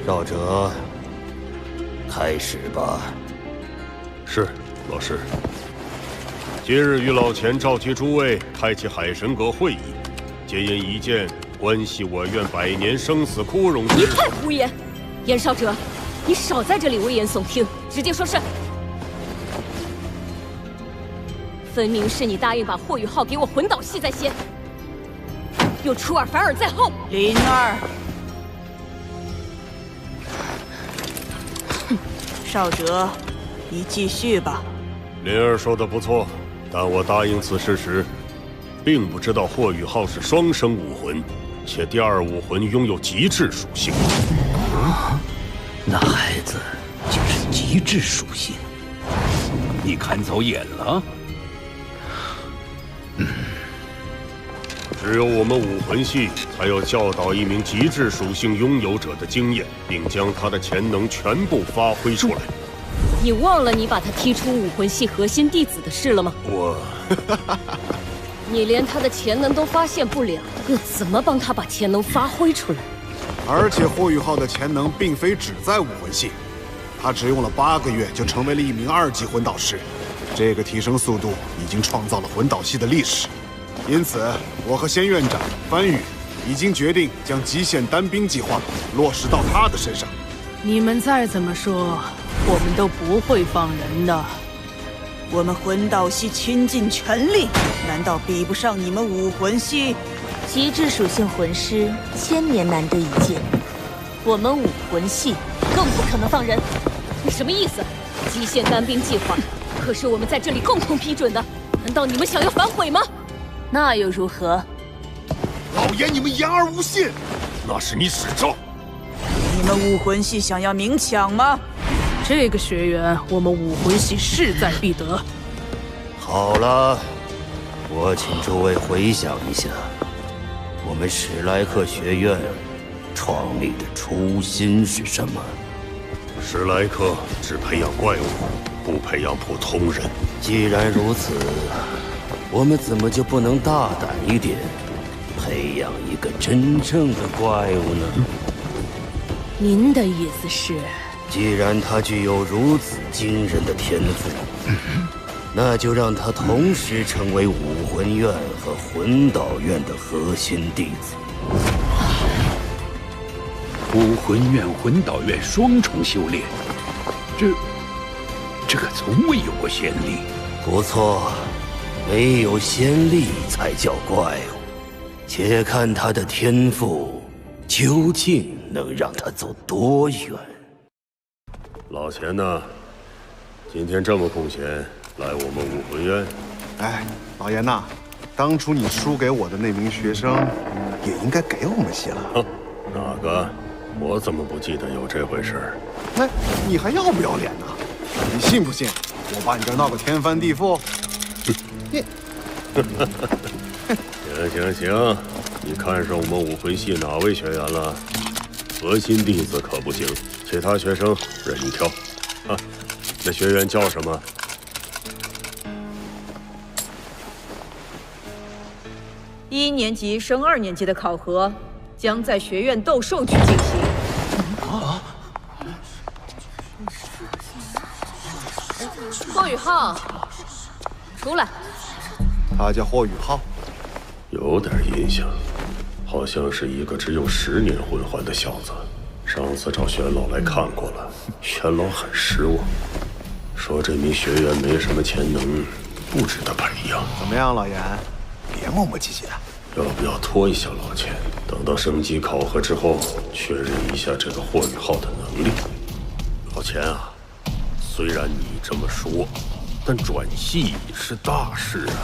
少哲，开始吧。是，老师。今日与老钱召集诸位，开启海神阁会议，皆因一件关系我院百年生死枯荣之事。一派胡言！严少哲，你少在这里危言耸听，直接说是。分明是你答应把霍雨浩给我魂导系在先，又出尔反尔在后。灵儿，少哲，你继续吧。灵儿说的不错，但我答应此事时，并不知道霍雨浩是双生武魂，且第二武魂拥有极致属性。那孩子就是极致属性，你看走眼了？只有我们武魂系才有教导一名极致属性拥有者的经验，并将他的潜能全部发挥出来。你忘了你把他踢出武魂系核心弟子的事了吗？你连他的潜能都发现不了，又怎么帮他把潜能发挥出来？而且霍雨浩的潜能并非只在武魂系，他只用了8个月就成为了一名2级魂导师，这个提升速度已经创造了魂导系的历史。因此，我和仙院长番禺已经决定将极限单兵计划落实到他的身上。你们再怎么说，我们都不会放人的。我们魂导系倾尽全力，难道比不上你们武魂系？极致属性魂师1000年难得一见，我们武魂系更不可能放人。你什么意思？极限单兵计划可是我们在这里共同批准的，难道你们想要反悔吗？那又如何？老严，你们言而无信！那是你使招。你们武魂系想要明抢吗？这个学员，我们武魂系势在必得。好了，我请诸位回想一下，我们史莱克学院创立的初心是什么？史莱克只培养怪物，不培养普通人。既然如此，我们怎么就不能大胆一点，培养一个真正的怪物呢？您的意思是，既然他具有如此惊人的天赋，那就让他同时成为武魂院和魂导院的核心弟子。武魂院、魂导院双重修炼，这可从未有过先例。不错，没有先例才叫怪物。且看他的天赋究竟能让他走多远。老钱呢？今天这么空闲，来我们武魂院？哎，老严呐，当初你输给我的那名学生，也应该给我们些了。哼，哪个？我怎么不记得有这回事？哎，你还要不要脸呢？你信不信我把你这闹个天翻地覆？你，行，你看上我们武魂系哪位学员了？核心弟子可不行，其他学生任你挑。啊，那学员叫什么？1年级升2年级的考核将在学院斗兽区进行。霍雨浩，出来。他叫霍雨浩，有点印象，好像是一个只有10年魂环的小子。上次找玄老来看过了，玄老很失望，说这名学员没什么潜能，不值得培养。怎么样，老严？别磨磨唧唧的。要不要拖一下老钱？等到升级考核之后，确认一下这个霍雨浩的能力。老钱啊，虽然你这么说，但转系是大事啊。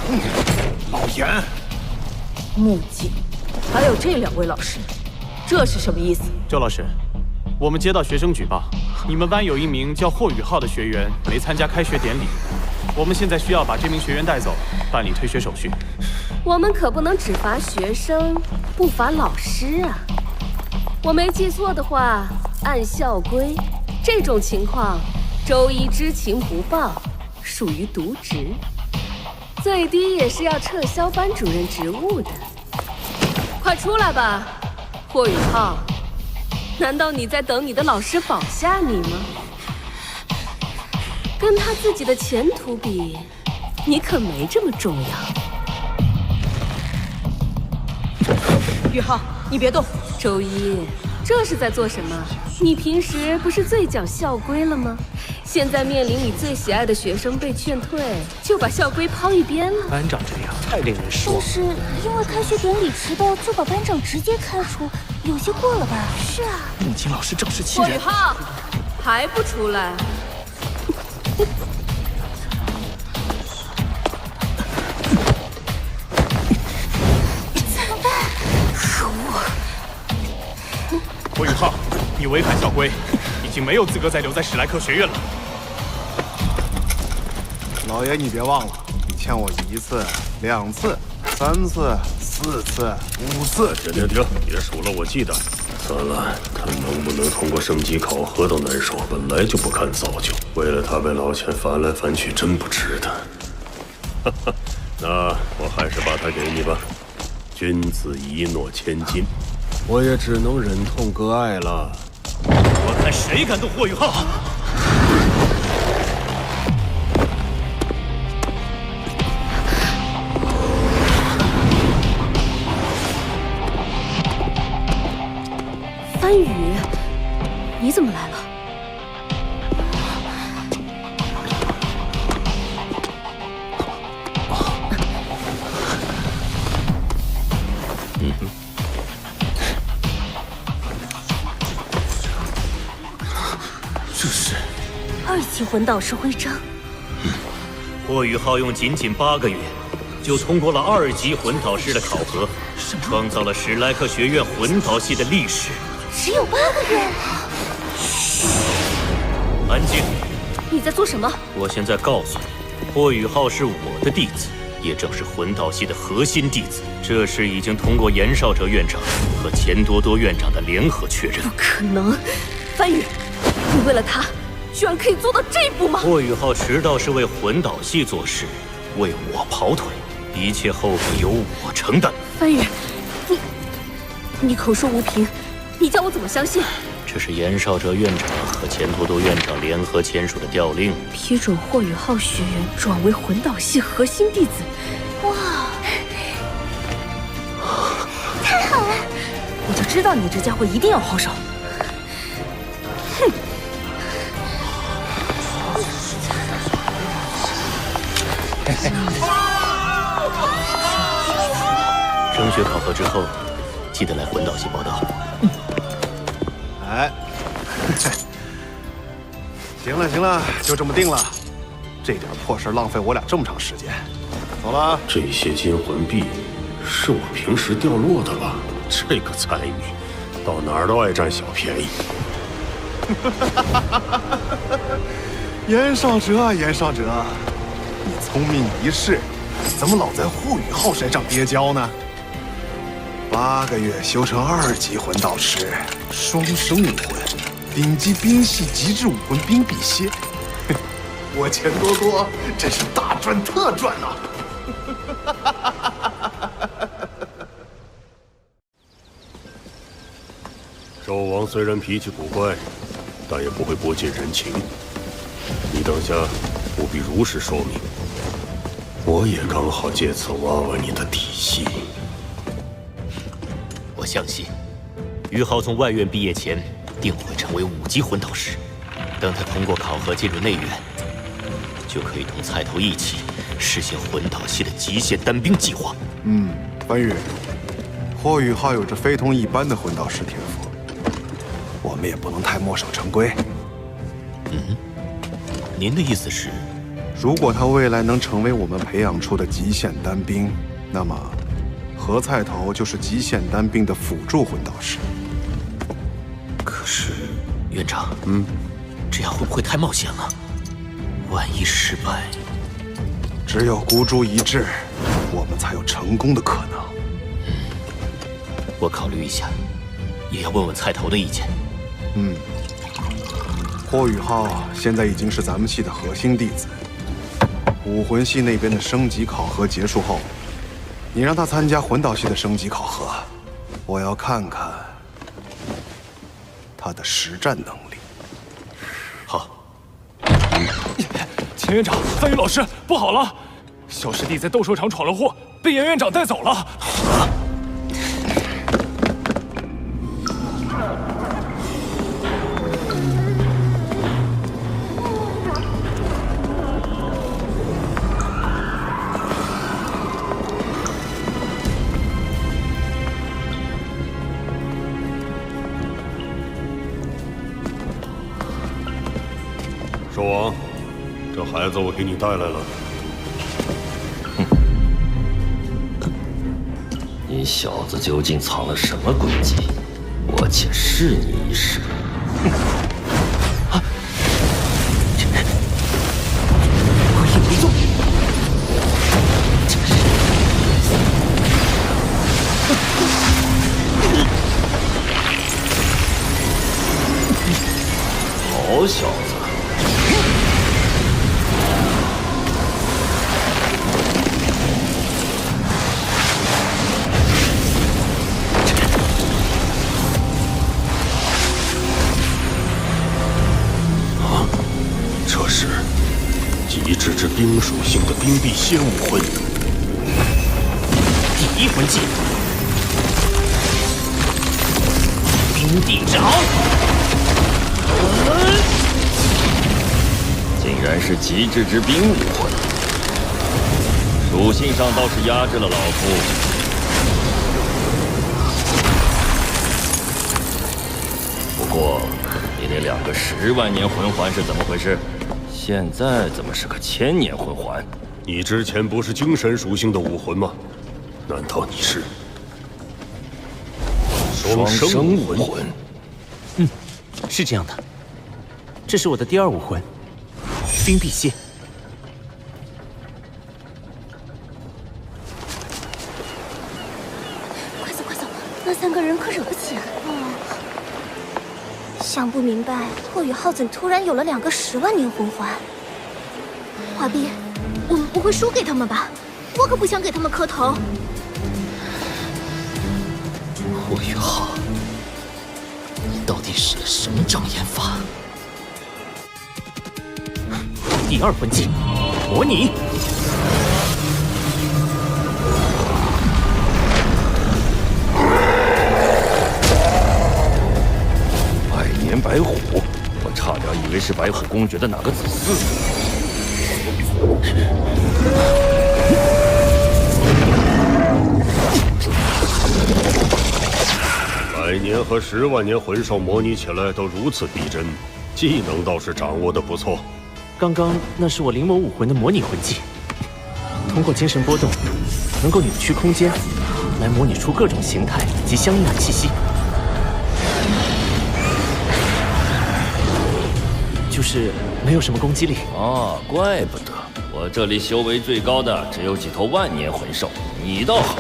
老严，木槿，还有这2位老师，这是什么意思？周老师，我们接到学生举报，你们班有一名叫霍雨浩的学员没参加开学典礼，我们现在需要把这名学员带走，办理退学手续。我们可不能只罚学生，不罚老师啊！我没记错的话，按校规，这种情况，周一知情不报，属于渎职，最低也是要撤销班主任职务的。快出来吧，霍雨浩！难道你在等你的老师保下你吗？跟他自己的前途比，你可没这么重要。宇浩，你别动。周一，这是在做什么？你平时不是最讲校规了吗？现在面临你最喜爱的学生被劝退，就把校规抛一边了。班长这样太令人失望。但是因为开学典礼迟到，就把班长直接开除，有些过了吧？是啊。穆青老师正是欺人。霍雨浩，还不出来？怎么办？可恶！霍雨浩，你违反校规，已经没有资格再留在史莱克学院了。老爷，你别忘了，你欠我1次、2次、3次、4次、5次。停！别数了，我记得。算了，他能不能通过升级考核都难说，本来就不堪造就，为了他被老钱烦来烦去，真不值得。哈哈，那我还是把他给你吧。君子一诺千金，我也只能忍痛割爱了。我看谁敢动霍雨浩！番禺，你怎么来了？这是2级魂导师徽章。霍雨浩用仅8个月，就通过了2级魂导师的考核，创造了史莱克学院魂导系的历史。只有8个月。嘘，安静！你在做什么？我现在告诉你，霍雨浩是我的弟子，也正是魂导系的核心弟子。这事已经通过严少哲院长和钱多多院长的联合确认。不可能，番禺，你为了他，居然可以做到这一步吗？霍雨浩迟到是为魂导系做事，为我跑腿，一切后果由我承担。番禺，你口说无凭。你叫我怎么相信？这是严少哲院长和钱多多院长联合签署的调令，批准霍雨浩学员转为魂导系核心弟子。哇，太好了！我就知道你这家伙一定要好手。哼！升学考核之后，记得来魂导系报道。哎，行了，就这么定了。这点破事浪费我俩这么长时间。走了。这些金魂币是我平时掉落的吧？这个财迷，到哪儿都爱占小便宜。严少哲，你聪明一世，怎么老在霍雨浩身上跌跤呢？8个月修成2级魂导师，双生武魂，顶级兵系极致武魂冰辟蝎。我钱多多真是大赚特赚呐！纣王虽然脾气古怪，但也不会不近人情。你等下务必如实说明，我也刚好借此挖挖你的底细。我相信，于浩从外院毕业前定会成为5级魂导师。等他通过考核进入内院，就可以同菜头一起实现魂导系的极限单兵计划。番禺，霍雨浩有着非同一般的魂导师天赋，我们也不能太墨守成规。您的意思是，如果他未来能成为我们培养出的极限单兵，那么何菜头就是极限单兵的辅助魂导师。可是，院长，这样会不会太冒险了？万一失败，只有孤注一掷，我们才有成功的可能。我考虑一下，也要问问菜头的意见。霍雨浩现在已经是咱们系的核心弟子，武魂系那边的升级考核结束后，你让他参加魂导系的升级考核，我要看看他的实战能力。好。钱院长、范宇老师，不好了！小师弟在斗兽场闯了祸，被严院长带走了。兽王，这孩子我给你带来了。你小子究竟藏了什么诡计？我且试你一试。鬼影没动。好小子！这是极致之冰属性的冰辟蝎武魂，第一魂技，冰地掌。竟然是极致之冰武魂，属性上倒是压制了老夫。不过，你那2个10万年魂环是怎么回事？现在怎么是个1000年魂环？你之前不是精神属性的武魂吗？难道你是双生武魂？嗯，是这样的。这是我的第2武魂，冰辟蝎。快走快走，那3个人可惹不起啊！想不明白霍雨浩怎突然有了2个10万年魂环。华斌，我们不会输给他们吧？我可不想给他们磕头。霍雨浩，你到底使了什么障眼法？第2魂技，模拟。百年白虎，我差点以为是白虎公爵的哪个子嗣。100年和10万年魂兽模拟起来都如此逼真，技能倒是掌握的不错。刚刚那是我灵魔武魂的模拟魂技，通过精神波动，能够扭曲空间，来模拟出各种形态及相应的气息。就是没有什么攻击力啊，怪不得我这里修为最高的只有几头万年魂兽，你倒好，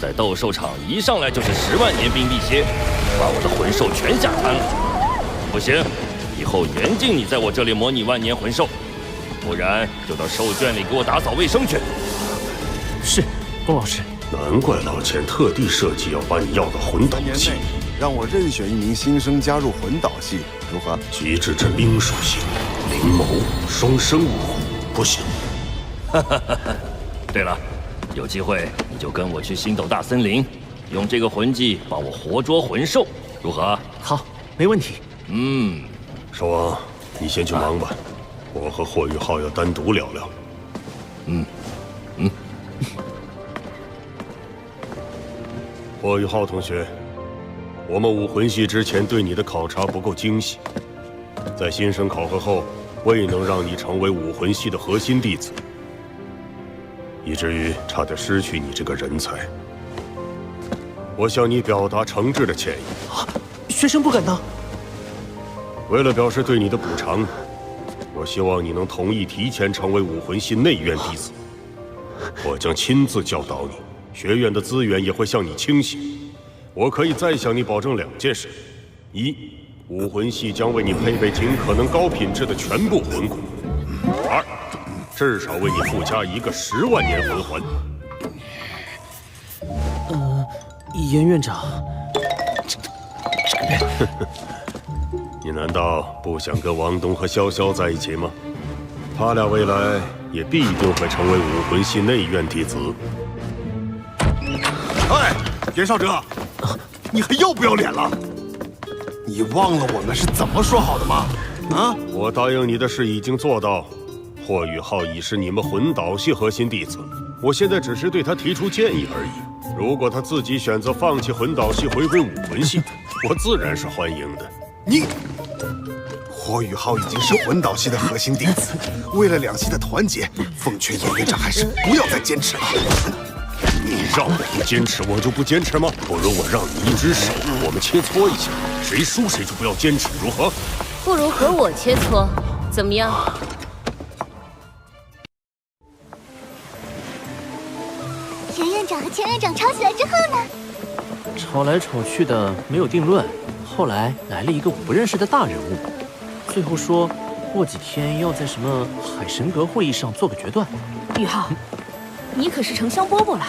在斗兽场一上来就是10万年冰辟蝎，把我的魂兽全吓瘫了。不行，以后严禁你在我这里模拟万年魂兽，不然就到兽圈里给我打扫卫生去。是，龚老师。难怪老钱特地设计要把你要到魂导系。让我任选1名新生加入魂导系，如何？极致之冰属性，灵眸双生武魂，不行。对了，有机会你就跟我去星斗大森林，用这个魂技帮我活捉魂兽，如何？好，没问题。兽王，你先去忙吧，我和霍雨浩要单独聊聊。霍雨浩同学，我们武魂系之前对你的考察不够精细，在新生考核后未能让你成为武魂系的核心弟子，以至于差点失去你这个人才。我向你表达诚挚的歉意。学生不敢当。为了表示对你的补偿，我希望你能同意提前成为武魂系内院弟子。我将亲自教导你，学院的资源也会向你倾斜。我可以再向你保证2件事：一，武魂系将为你配备尽可能高品质的全部魂骨；二，至少为你附加1个10万年魂环。严院长，你难道不想跟王东和潇潇在一起吗？他俩未来也必定会成为武魂系内院弟子。哎，袁绍哲，你还要不要脸了？你忘了我们是怎么说好的吗？啊！我答应你的事已经做到，霍雨浩已是你们魂导系核心弟子，我现在只是对他提出建议而已。如果他自己选择放弃魂导系回归武魂系，我自然是欢迎的。你，霍雨浩已经是魂导系的核心弟子，为了两系的团结，奉劝叶院长还是不要再坚持了。你让我不坚持，我就不坚持吗？不如我让你一只手，我们切磋一下，谁输谁就不要坚持，如何？不如和我切磋，怎么样？袁院长和钱院长吵起来之后呢？吵来吵去的没有定论，后来来了一个我不认识的大人物，最后说过几天要在什么海神阁会议上做个决断。宇浩，你可是丞相饽饽了。